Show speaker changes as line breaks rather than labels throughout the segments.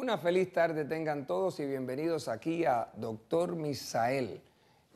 Una feliz tarde tengan todos y bienvenidos aquí a Doctor Misael.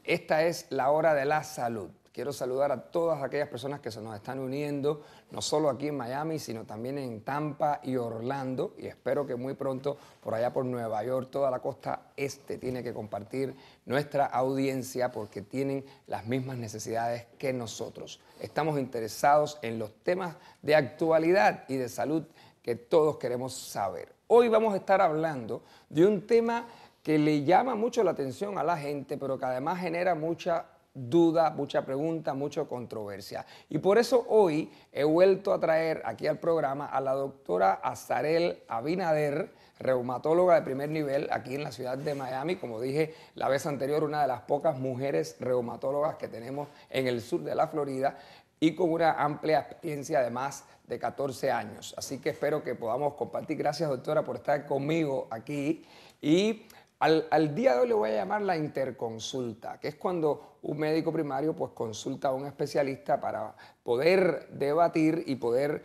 Esta es la hora de la salud. Quiero saludar a todas aquellas personas que se nos están uniendo, no solo aquí en Miami, sino también en Tampa y Orlando. Y espero que muy pronto por allá por Nueva York, toda la costa este tiene que compartir nuestra audiencia porque tienen las mismas necesidades que nosotros. Estamos interesados en los temas de actualidad y de salud que todos queremos saber. Hoy vamos a estar hablando de un tema que le llama mucho la atención a la gente, pero que además genera mucha duda, mucha pregunta, mucha controversia. Y por eso hoy he vuelto a traer aquí al programa a la doctora Azarel Abinader, reumatóloga de primer nivel aquí en la ciudad de Miami. Como dije la vez anterior, una de las pocas mujeres reumatólogas que tenemos en el sur de la Florida y con una amplia experiencia de más de 14 años. Así que espero que podamos compartir. Gracias, doctora, por estar conmigo aquí. Y al día de hoy le voy a llamar la interconsulta, que es cuando un médico primario pues consulta a un especialista para poder debatir y poder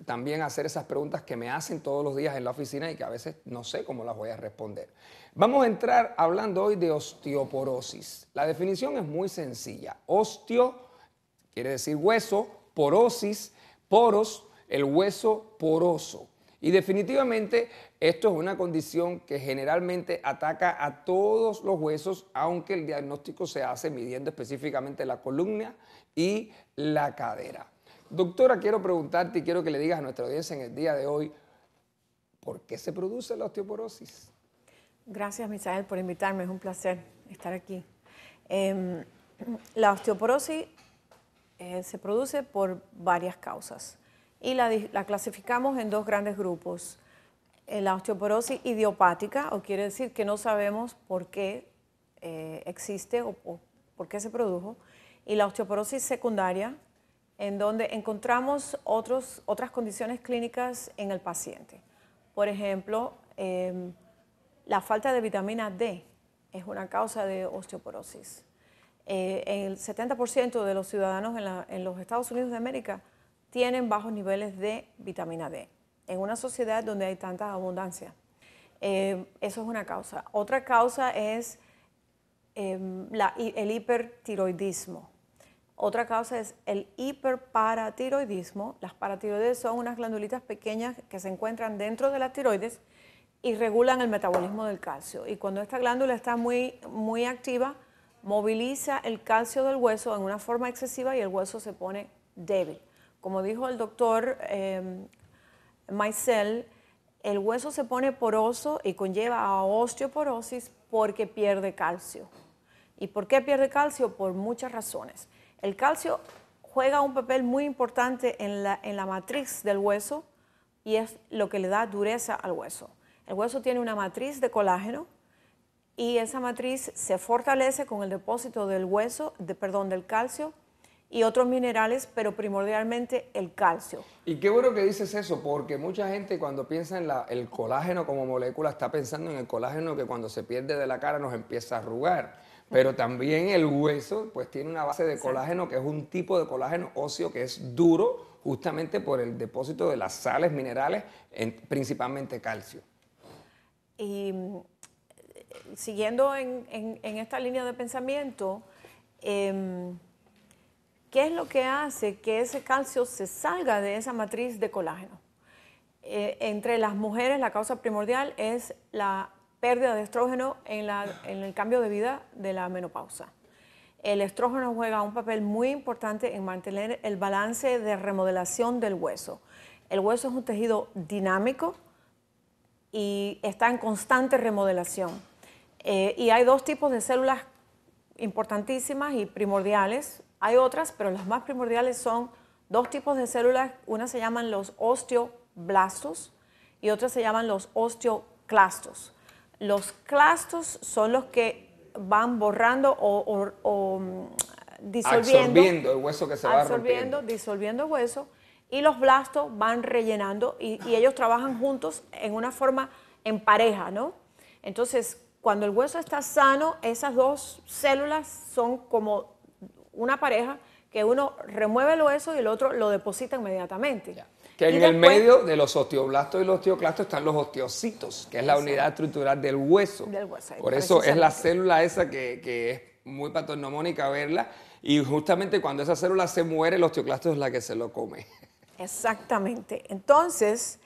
también hacer esas preguntas que me hacen todos los días en la oficina y que a veces no sé cómo las voy a responder. Vamos a entrar hablando hoy de osteoporosis. La definición es muy sencilla. Osteo quiere decir hueso, porosis, poros, el hueso poroso. Y definitivamente esto es una condición que generalmente ataca a todos los huesos, aunque el diagnóstico se hace midiendo específicamente la columna y la cadera. Doctora, quiero preguntarte y quiero que le digas a nuestra audiencia en el día de hoy, ¿por qué se produce la osteoporosis?
Gracias, Misael, por invitarme. Es un placer estar aquí. La osteoporosis se produce por varias causas y la clasificamos en dos grandes grupos. La osteoporosis idiopática, o quiere decir que no sabemos por qué existe o por qué se produjo, y la osteoporosis secundaria, en donde encontramos otras condiciones clínicas en el paciente. Por ejemplo, la falta de vitamina D es una causa de osteoporosis. El 70% de los ciudadanos en los Estados Unidos de América tienen bajos niveles de vitamina D, en una sociedad donde hay tanta abundancia. Eso es una causa. Otra causa es el hipertiroidismo. Otra causa es el hiperparatiroidismo. Las paratiroides son unas glandulitas pequeñas que se encuentran dentro de la tiroides y regulan el metabolismo del calcio. Y cuando esta glándula está muy activa, moviliza el calcio del hueso en una forma excesiva y el hueso se pone débil. Como dijo el doctor Misael, el hueso se pone poroso y conlleva a osteoporosis porque pierde calcio. ¿Y por qué pierde calcio? Por muchas razones. El calcio juega un papel muy importante en la matriz del hueso y es lo que le da dureza al hueso. El hueso tiene una matriz de colágeno y esa matriz se fortalece con el depósito del del calcio y otros minerales, pero primordialmente el calcio.
Y qué bueno que dices eso, porque mucha gente cuando piensa en el colágeno como molécula está pensando en el colágeno que cuando se pierde de la cara nos empieza a arrugar. Pero también el hueso pues tiene una base de colágeno que es un tipo de colágeno óseo que es duro justamente por el depósito de las sales minerales, principalmente calcio.
Y siguiendo en esta línea de pensamiento, ¿qué es lo que hace que ese calcio se salga de esa matriz de colágeno? Entre las mujeres la causa primordial es la pérdida de estrógeno en el cambio de vida de la menopausa. El estrógeno juega un papel muy importante en mantener el balance de remodelación del hueso. El hueso es un tejido dinámico y está en constante remodelación. Y hay dos tipos de células importantísimas y primordiales. Hay otras, pero las más primordiales son dos tipos de células. Una se llaman los osteoblastos y otras se llaman los osteoclastos. Los clastos son los que van borrando o
disolviendo el hueso que se va rompiendo.
Disolviendo el hueso. Y los blastos van rellenando y ellos trabajan juntos en una forma en pareja, ¿no? Entonces, cuando el hueso está sano, esas dos células son como una pareja que uno remueve el hueso y el otro lo deposita inmediatamente.
Que
Y
en el
después,
medio de los osteoblastos y los osteoclastos están los osteocitos, que es la
Exacto.
unidad estructural del hueso.
Del hueso,
Por eso es la
precisamente.
célula esa que es muy patognomónica verla. Y justamente cuando esa célula se muere, el osteoclasto es la que se lo come.
Exactamente. Entonces,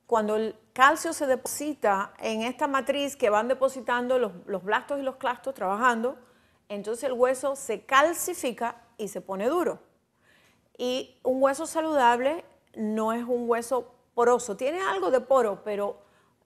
cuando el calcio se deposita en esta matriz que van depositando los blastos y los clastos trabajando, entonces el hueso se calcifica y se pone duro. Y un hueso saludable no es un hueso poroso. Tiene algo de poro, pero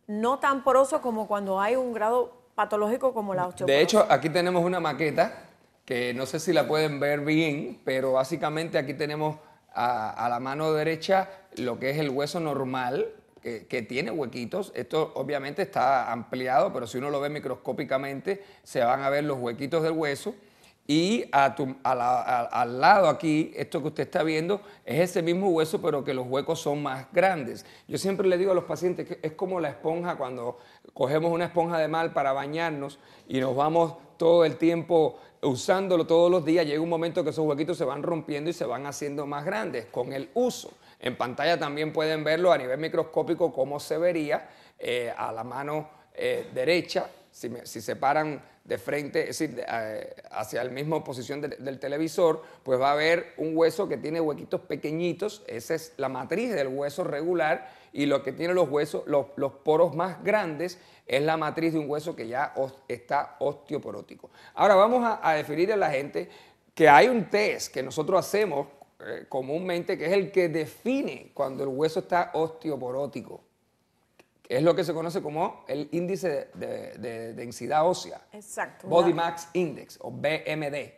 no tan poroso como cuando hay un grado patológico como la
De
osteoporosis.
hecho, aquí tenemos una maqueta que no sé si la pueden ver bien, pero básicamente aquí tenemos a la mano derecha lo que es el hueso normal, que tiene huequitos. Esto obviamente está ampliado, pero si uno lo ve microscópicamente, se van a ver los huequitos del hueso. Y al lado aquí, esto que usted está viendo, es ese mismo hueso, pero que los huecos son más grandes. Yo siempre le digo a los pacientes que es como la esponja cuando cogemos una esponja de mal para bañarnos y nos vamos todo el tiempo usándolo todos los días, llega un momento que esos huequitos se van rompiendo y se van haciendo más grandes con el uso. En pantalla también pueden verlo a nivel microscópico cómo se vería a la mano derecha, si se paran de frente, es decir, hacia la misma posición del televisor, pues va a haber un hueso que tiene huequitos pequeñitos, esa es la matriz del hueso regular, y lo que tiene los huesos, los poros más grandes, es la matriz de un hueso que ya está osteoporótico. Ahora vamos a definir a la gente que hay un test que nosotros hacemos comúnmente, que es el que define cuando el hueso está osteoporótico. Es lo que se conoce como el índice de densidad ósea.
Exacto.
Body Mass Index o BMD.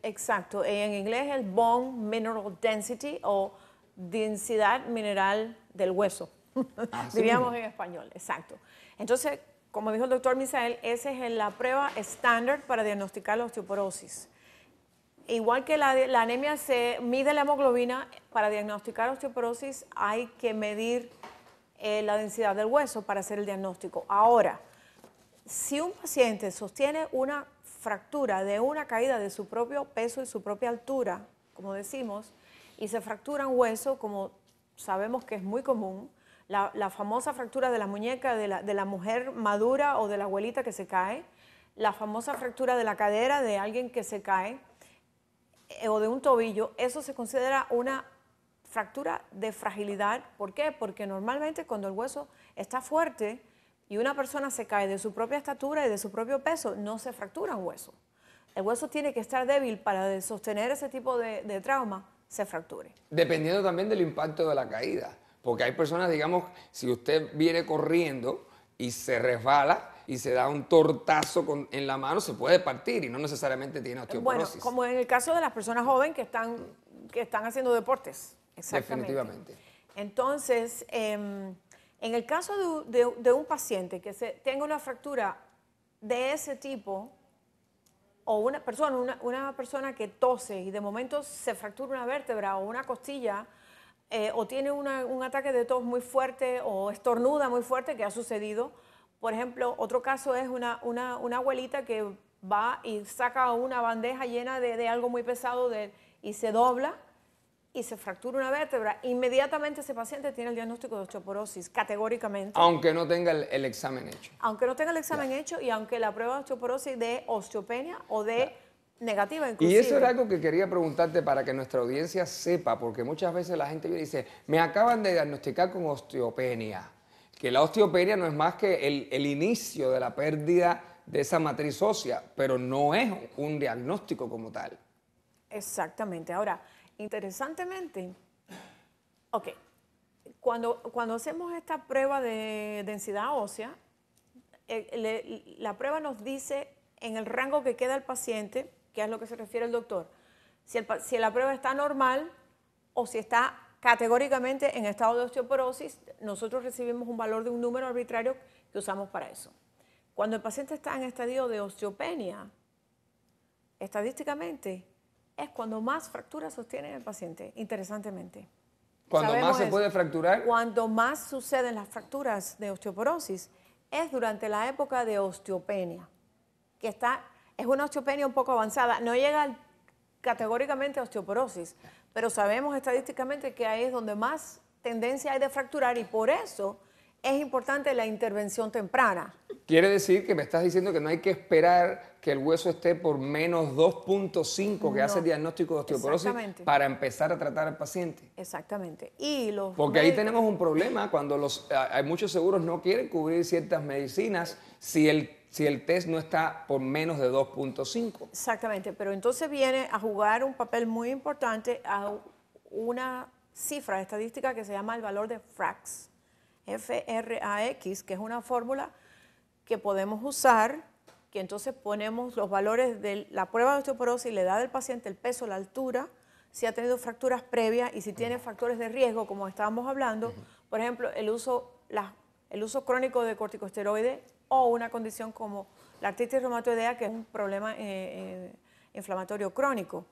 Exacto. En inglés el Bone Mineral Density o densidad mineral del hueso. Diríamos en español, exacto. Entonces, como dijo el doctor Misael, esa es la prueba estándar para diagnosticar la osteoporosis. Igual que la anemia se mide la hemoglobina, para diagnosticar osteoporosis hay que medir la densidad del hueso para hacer el diagnóstico. Ahora, si un paciente sostiene una fractura de una caída de su propio peso y su propia altura, como decimos, y se fractura un hueso, como sabemos que es muy común, la famosa fractura de la muñeca de la mujer madura o de la abuelita que se cae, la famosa fractura de la cadera de alguien que se cae, o de un tobillo, eso se considera una fractura de fragilidad. ¿Por qué? Porque normalmente cuando el hueso está fuerte y una persona se cae de su propia estatura y de su propio peso, no se fractura un hueso. El hueso tiene que estar débil para sostener ese tipo de trauma, se fracture.
Dependiendo también del impacto de la caída. Porque hay personas, digamos, si usted viene corriendo y se resbala y se da un tortazo en la mano, se puede partir y no necesariamente tiene osteoporosis.
Bueno, como en el caso de las personas jóvenes que están haciendo deportes. Exactamente.
Definitivamente.
Entonces, en el caso de un paciente que tenga una fractura de ese tipo, o una persona que tose y de momento se fractura una vértebra o una costilla, o tiene un ataque de tos muy fuerte o estornuda muy fuerte, que ha sucedido. Por ejemplo, otro caso es una abuelita que va y saca una bandeja llena de algo muy pesado y se dobla y se fractura una vértebra. Inmediatamente ese paciente tiene el diagnóstico de osteoporosis, categóricamente.
Aunque no tenga el examen hecho.
Aunque no tenga el examen hecho y aunque la prueba de osteoporosis de osteopenia o de negativa inclusive.
Y eso era algo que quería preguntarte para que nuestra audiencia sepa, porque muchas veces la gente dice, me acaban de diagnosticar con osteopenia. Que la osteopenia no es más que el inicio de la pérdida de esa matriz ósea, pero no es un diagnóstico como tal.
Exactamente. Ahora, interesantemente, cuando hacemos esta prueba de densidad ósea, la prueba nos dice en el rango que queda el paciente, que es lo que se refiere el doctor, si la prueba está normal o si está categóricamente en estado de osteoporosis. Nosotros recibimos un valor de un número arbitrario que usamos para eso. Cuando el paciente está en estadio de osteopenia, estadísticamente, es cuando más fracturas sostiene el paciente, interesantemente.
Cuando más se puede fracturar.
Cuando más suceden las fracturas de osteoporosis es durante la época de osteopenia, que es una osteopenia un poco avanzada, no llega categóricamente a osteoporosis, pero sabemos estadísticamente que ahí es donde más tendencia hay de fracturar y por eso es importante la intervención temprana.
Quiere decir que me estás diciendo que no hay que esperar que el hueso esté por menos 2.5 que hace el diagnóstico de osteoporosis para empezar a tratar al paciente.
Exactamente. Y los
Porque ahí tenemos un problema cuando hay muchos seguros no quieren cubrir ciertas medicinas si el test no está por menos de 2.5.
Exactamente, pero entonces viene a jugar un papel muy importante a una cifra estadística que se llama el valor de FRAX, F-R-A-X, que es una fórmula que podemos usar, que entonces ponemos los valores de la prueba de osteoporosis, la edad del paciente, el peso, la altura, si ha tenido fracturas previas y si tiene factores de riesgo, como estábamos hablando, por ejemplo, el uso crónico de corticosteroides o una condición como la artritis reumatoidea, que es un problema inflamatorio crónico.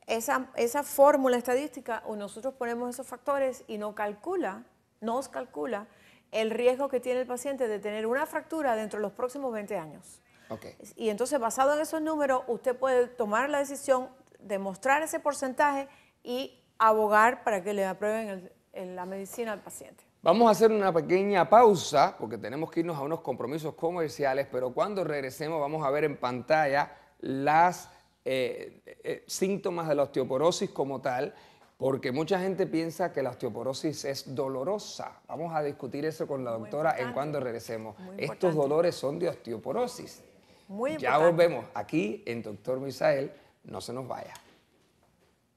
Esa fórmula estadística, nosotros ponemos esos factores y nos calcula el riesgo que tiene el paciente de tener una fractura dentro de los próximos 20 años.
Okay.
Y entonces, basado en esos números, usted puede tomar la decisión, demostrar ese porcentaje y abogar para que le aprueben la medicina al paciente.
Vamos a hacer una pequeña pausa porque tenemos que irnos a unos compromisos comerciales, pero cuando regresemos vamos a ver en pantalla las síntomas de la osteoporosis como tal, porque mucha gente piensa que la osteoporosis es dolorosa. Vamos a discutir eso con la doctora en cuando regresemos. Estos dolores son de osteoporosis.
Muy
ya volvemos aquí en Dr. Misael, no se nos vaya.